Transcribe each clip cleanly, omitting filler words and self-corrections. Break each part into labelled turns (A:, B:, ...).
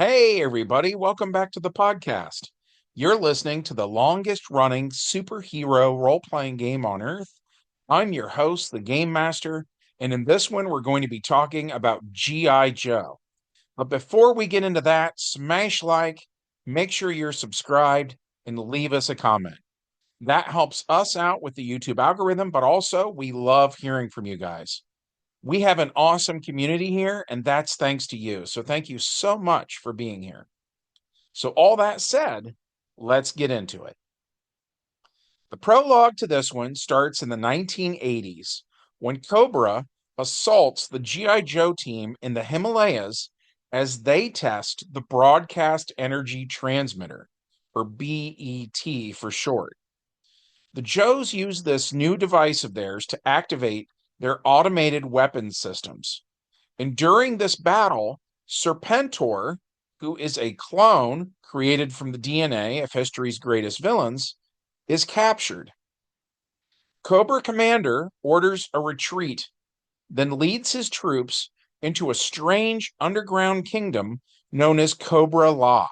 A: Hey, everybody, welcome back to the podcast. You're listening to the longest running superhero role playing game on Earth. I'm your host, the Game Master, and in this one, we're going to be talking about G.I. Joe. But before we get into that, smash like, make sure you're subscribed, and leave us a comment. That helps us out with the YouTube algorithm, but also we love hearing from you guys. We have an awesome community here, and that's thanks to you. So thank you so much for being here. So, all that said, let's get into it. The prologue to this one starts in the 1980s when Cobra assaults the G.I. Joe team in the Himalayas as they test the Broadcast Energy Transmitter, or BET for short. The Joes use this new device of theirs to activate their automated weapons systems. And during this battle, Serpentor, who is a clone created from the DNA of history's greatest villains, is captured. Cobra Commander orders a retreat, then leads his troops into a strange underground kingdom known as Cobra La.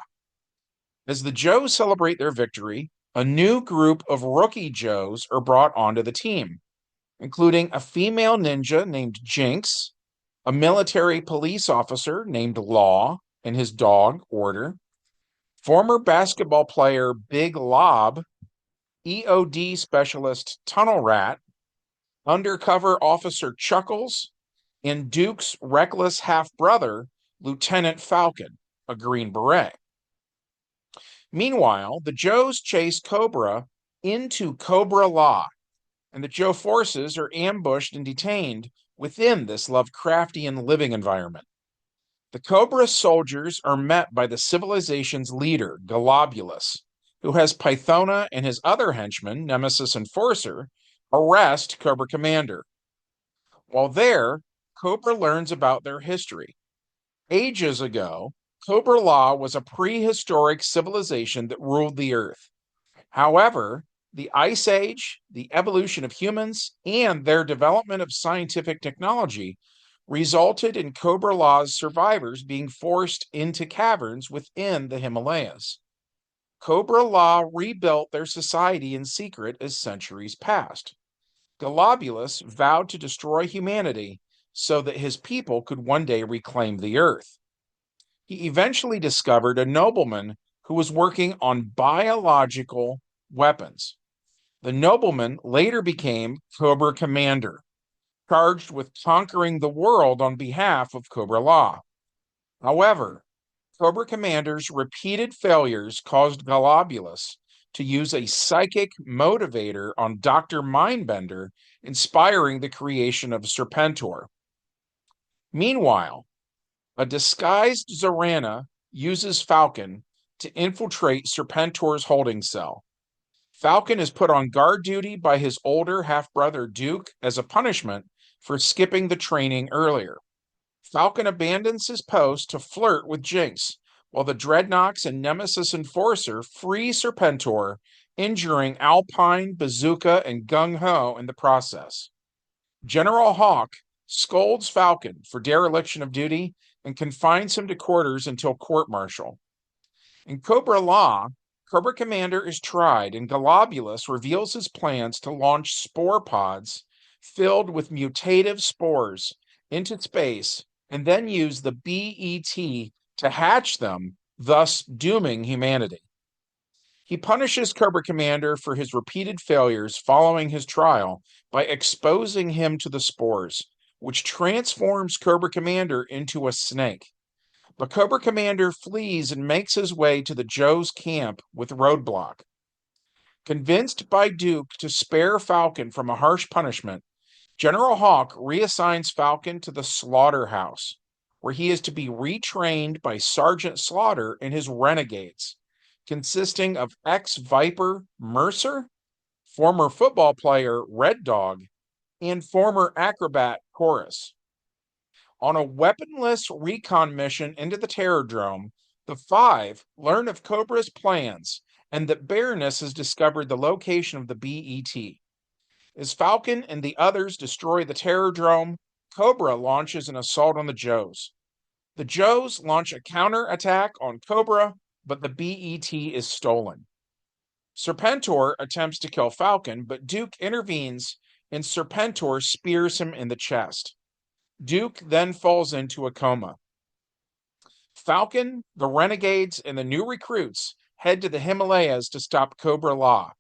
A: As the Joes celebrate their victory, a new group of rookie Joes are brought onto the team, including a female ninja named Jinx, a military police officer named Law and his dog, Order, former basketball player Big Lob, EOD specialist Tunnel Rat, undercover officer Chuckles, and Duke's reckless half-brother, Lieutenant Falcon, a Green Beret. Meanwhile, the Joes chase Cobra into Cobra La, and the Joe forces are ambushed and detained within this Lovecraftian living environment. The Cobra soldiers are met by the civilization's leader, Globulus, who has Pythona and his other henchmen, Nemesis and Forcer, arrest Cobra Commander. While there, Cobra learns about their history. Ages ago, Cobra La was a prehistoric civilization that ruled the Earth. However, the Ice Age, the evolution of humans, and their development of scientific technology resulted in Cobra La's survivors being forced into caverns within the Himalayas. Cobra La rebuilt their society in secret as centuries passed. Globulus vowed to destroy humanity so that his people could one day reclaim the earth. He eventually discovered a nobleman who was working on biological weapons. The nobleman later became Cobra Commander, charged with conquering the world on behalf of Cobra La. However, Cobra Commander's repeated failures caused Globulus to use a psychic motivator on Dr. Mindbender, inspiring the creation of Serpentor. Meanwhile, a disguised Zorana uses Falcon to infiltrate Serpentor's holding cell. Falcon is put on guard duty by his older half-brother Duke as a punishment for skipping the training earlier. Falcon abandons his post to flirt with Jinx, while the Dreadnoks and Nemesis Enforcer free Serpentor, injuring Alpine, Bazooka, and Gung Ho in the process. General Hawk scolds Falcon for dereliction of duty and confines him to quarters until court-martial. In Cobra La, Cobra Commander is tried, and Globulus reveals his plans to launch spore pods filled with mutative spores into space and then use the BET to hatch them, thus dooming humanity. He punishes Cobra Commander for his repeated failures following his trial by exposing him to the spores, which transforms Cobra Commander into a snake. But Cobra Commander flees and makes his way to the Joe's camp with Roadblock. Convinced by Duke to spare Falcon from a harsh punishment, General Hawk reassigns Falcon to the Slaughterhouse, where he is to be retrained by Sergeant Slaughter and his renegades, consisting of ex-Viper Mercer, former football player Red Dog, and former acrobat Chorus. On a weaponless recon mission into the Terrordrome, the Five learn of Cobra's plans and that Baroness has discovered the location of the BET. As Falcon and the others destroy the Terrordrome, Cobra launches an assault on the Joes. The Joes launch a counterattack on Cobra, but the BET is stolen. Serpentor attempts to kill Falcon, but Duke intervenes and Serpentor spears him in the chest. Duke then falls into a coma. Falcon, the Renegades, and the new recruits head to the Himalayas to stop Cobra Law.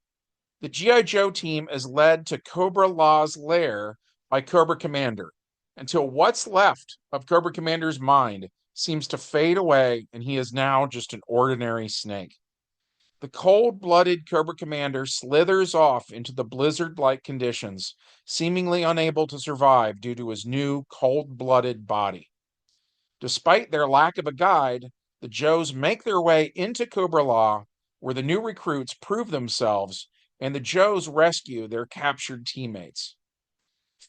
A: The G.I. Joe team is led to Cobra Law's lair by Cobra Commander until what's left of Cobra Commander's mind seems to fade away and he is now just an ordinary snake. The cold-blooded Cobra Commander slithers off into the blizzard-like conditions, seemingly unable to survive due to his new cold-blooded body. Despite their lack of a guide, the Joes make their way into Cobra Law, where the new recruits prove themselves and the Joes rescue their captured teammates.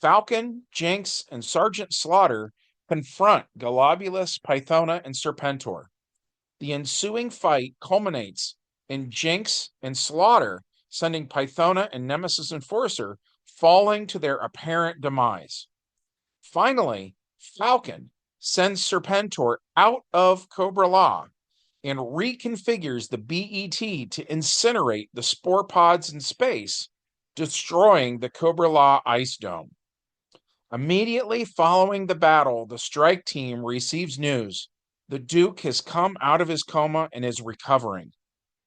A: Falcon, Jinx, and Sergeant Slaughter confront Galobulus, Pythona, and Serpentor. The ensuing fight culminates in Jinx and Slaughter sending Pythona and Nemesis Enforcer falling to their apparent demise. Finally, Falcon sends Serpentor out of Cobra Law and reconfigures the BET to incinerate the spore pods in space, destroying the Cobra Law ice dome. Immediately following the battle, the strike team receives news the Duke has come out of his coma and is recovering.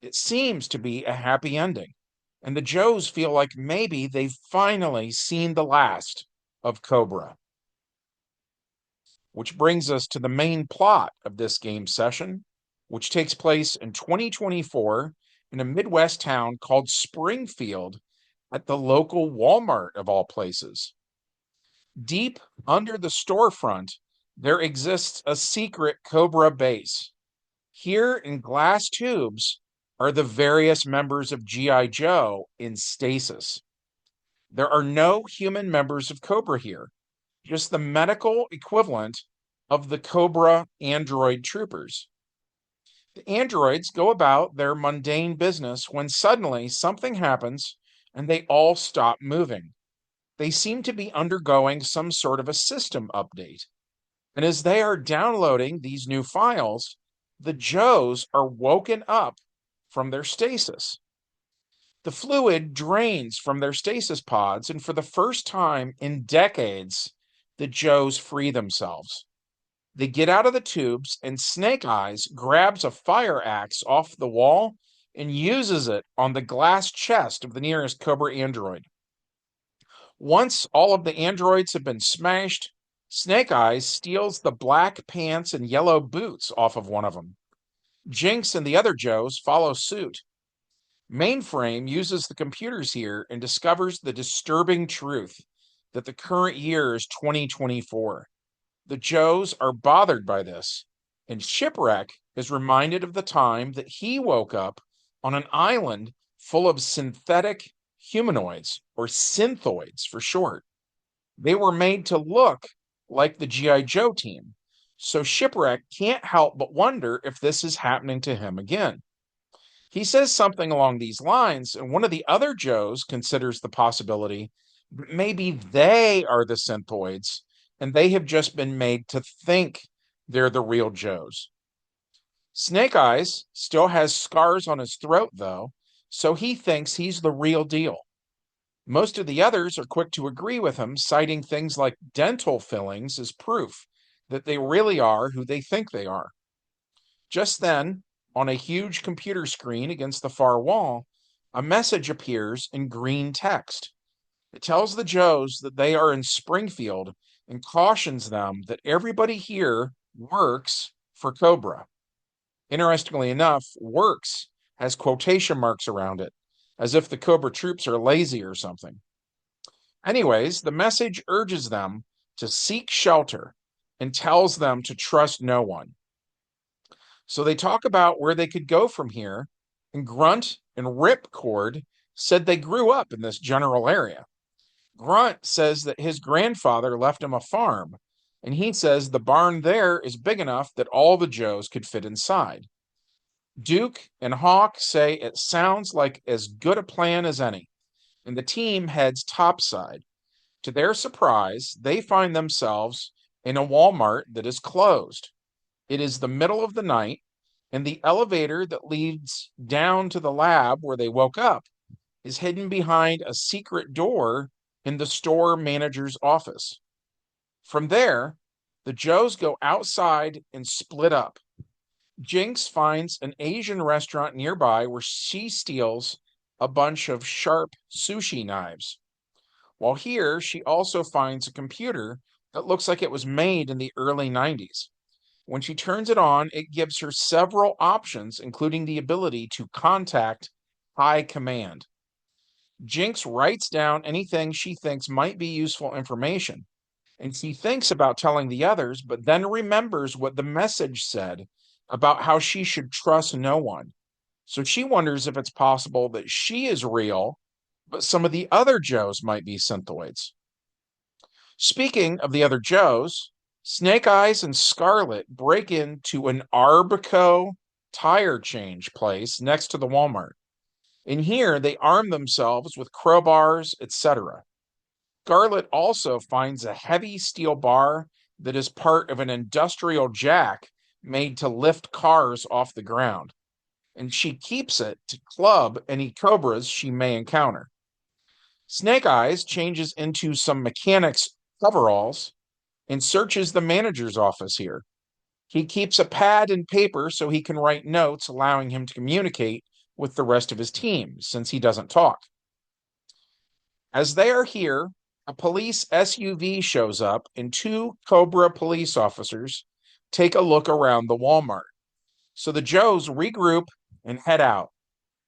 A: It seems to be a happy ending, and the Joes feel like maybe they've finally seen the last of Cobra. Which brings us to the main plot of this game session, which takes place in 2024 in a Midwest town called Springfield at the local Walmart of all places. Deep under the storefront, there exists a secret Cobra base. Here in glass tubes are the various members of G.I. Joe in stasis. There are no human members of Cobra here, just the medical equivalent of the Cobra android troopers. The androids go about their mundane business when suddenly something happens and they all stop moving. They seem to be undergoing some sort of a system update. And as they are downloading these new files, the Joes are woken up from their stasis. The fluid drains from their stasis pods, and for the first time in decades, the Joes free themselves. They get out of the tubes, and Snake Eyes grabs a fire axe off the wall and uses it on the glass chest of the nearest Cobra android. Once all of the androids have been smashed, Snake Eyes steals the black pants and yellow boots off of one of them. Jinx and the other Joes follow suit. Mainframe uses the computers here and discovers the disturbing truth that the current year is 2024. The Joes are bothered by this, and Shipwreck is reminded of the time that he woke up on an island full of synthetic humanoids, or synthoids for short. They were made to look like the G.I. Joe team, so Shipwreck can't help but wonder if this is happening to him again. He says something along these lines, and one of the other Joes considers the possibility that maybe they are the synthoids and they have just been made to think they're the real Joes. Snake Eyes still has scars on his throat, though, so he thinks he's the real deal. Most of the others are quick to agree with him, citing things like dental fillings as proof that they really are who they think they are. Just then, on a huge computer screen against the far wall, a message appears in green text. It tells the Joes that they are in Springfield and cautions them that everybody here works for Cobra. Interestingly enough, works has quotation marks around it, as if the Cobra troops are lazy or something. Anyways, the message urges them to seek shelter and tells them to trust no one. So they talk about where they could go from here, and Grunt and Ripcord said they grew up in this general area. Grunt says that his grandfather left him a farm, and he says the barn there is big enough that all the Joes could fit inside. Duke and Hawk say it sounds like as good a plan as any, and the team heads topside. To their surprise, they find themselves in a Walmart that is closed. It is the middle of the night, and the elevator that leads down to the lab where they woke up is hidden behind a secret door in the store manager's office. From there, the Joes go outside and split up. Jinx finds an Asian restaurant nearby where she steals a bunch of sharp sushi knives. While here, she also finds a computer that looks like it was made in the early 90s. When she turns it on, it gives her several options, including the ability to contact High Command. Jinx writes down anything she thinks might be useful information, and she thinks about telling the others, but then remembers what the message said about how she should trust no one. So she wonders if it's possible that she is real, but some of the other Joes might be synthoids. Speaking of the other Joes, Snake Eyes and Scarlet break into an Arbico tire change place next to the Walmart. In here, they arm themselves with crowbars, etc. Scarlet also finds a heavy steel bar that is part of an industrial jack made to lift cars off the ground, and she keeps it to club any cobras she may encounter. Snake Eyes changes into some mechanic's coveralls and searches the manager's office here. He keeps a pad and paper so he can write notes, allowing him to communicate with the rest of his team since he doesn't talk. As they are here, a police SUV shows up and two Cobra police officers take a look around the Walmart. So the Joes regroup and head out.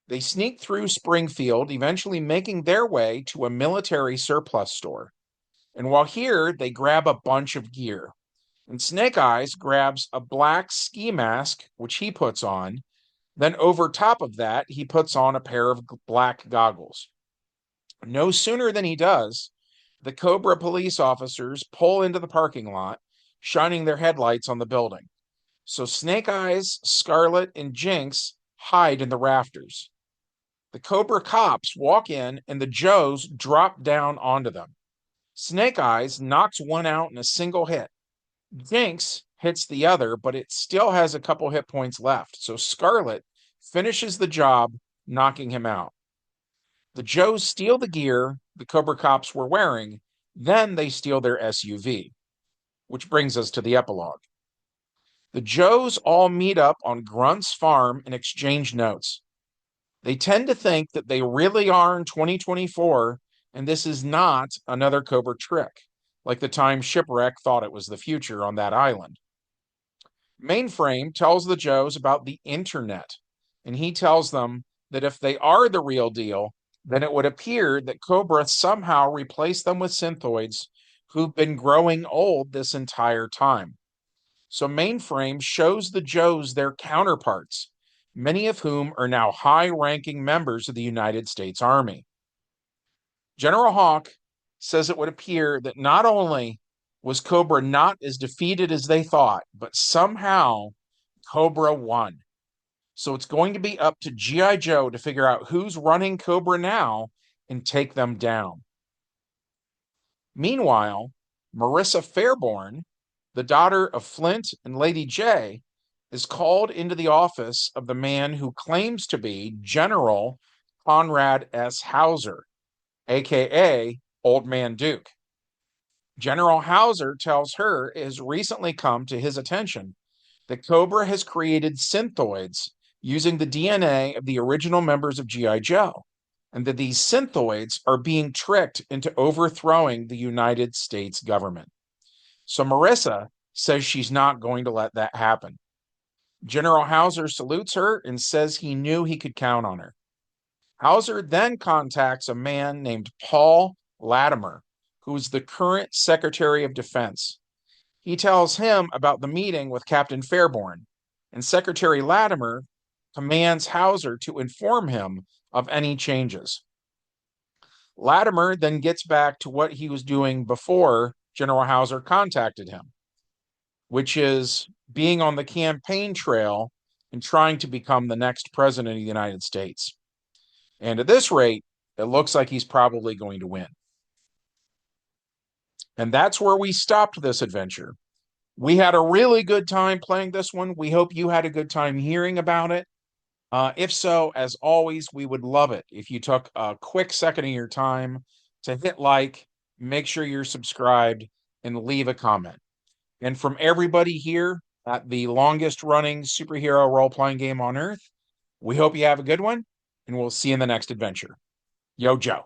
A: They sneak through Springfield, eventually making their way to a military surplus store. And while here, they grab a bunch of gear. And Snake Eyes grabs a black ski mask, which he puts on. Then over top of that, he puts on a pair of black goggles. No sooner than he does, the Cobra police officers pull into the parking lot, shining their headlights on the building. So Snake Eyes, Scarlet, and Jinx hide in the rafters. The Cobra cops walk in, and the Joes drop down onto them. Snake Eyes knocks one out in a single hit. Jinx hits the other, but it still has a couple hit points left. So Scarlet finishes the job, knocking him out. The Joes steal the gear the Cobra cops were wearing, then they steal their SUV, which brings us to the epilogue. The Joes all meet up on Grunt's farm and exchange notes. They tend to think that they really are in 2024, and this is not another Cobra trick, like the time Shipwreck thought it was the future on that island. Mainframe tells the Joes about the internet, and he tells them that if they are the real deal, then it would appear that Cobra somehow replaced them with synthoids who've been growing old this entire time. So Mainframe shows the Joes their counterparts, many of whom are now high-ranking members of the United States Army. General Hawk says it would appear that not only was Cobra not as defeated as they thought, but somehow Cobra won. So it's going to be up to G.I. Joe to figure out who's running Cobra now and take them down. Meanwhile, Marissa Fairborn, the daughter of Flint and Lady J, is called into the office of the man who claims to be General Conrad S. Hauser, aka Old Man Duke. General Hauser tells her it has recently come to his attention that Cobra has created synthoids using the DNA of the original members of G.I. Joe, and that these synthoids are being tricked into overthrowing the United States government. So Marissa says she's not going to let that happen. General Hauser salutes her and says he knew he could count on her. Hauser then contacts a man named Paul Latimer, who is the current Secretary of Defense. He tells him about the meeting with Captain Fairborn, and Secretary Latimer commands Hauser to inform him of any changes. Latimer then gets back to what he was doing before General Hauser contacted him, which is being on the campaign trail and trying to become the next president of the United States. And at this rate, it looks like he's probably going to win. And that's where we stopped this adventure. We had a really good time playing this one. We hope you had a good time hearing about it. If so, as always, we would love it if you took a quick second of your time to hit like, make sure you're subscribed, and leave a comment. And from everybody here at the longest running superhero role playing game on earth, we hope you have a good one, and we'll see you in the next adventure. Yo, Joe.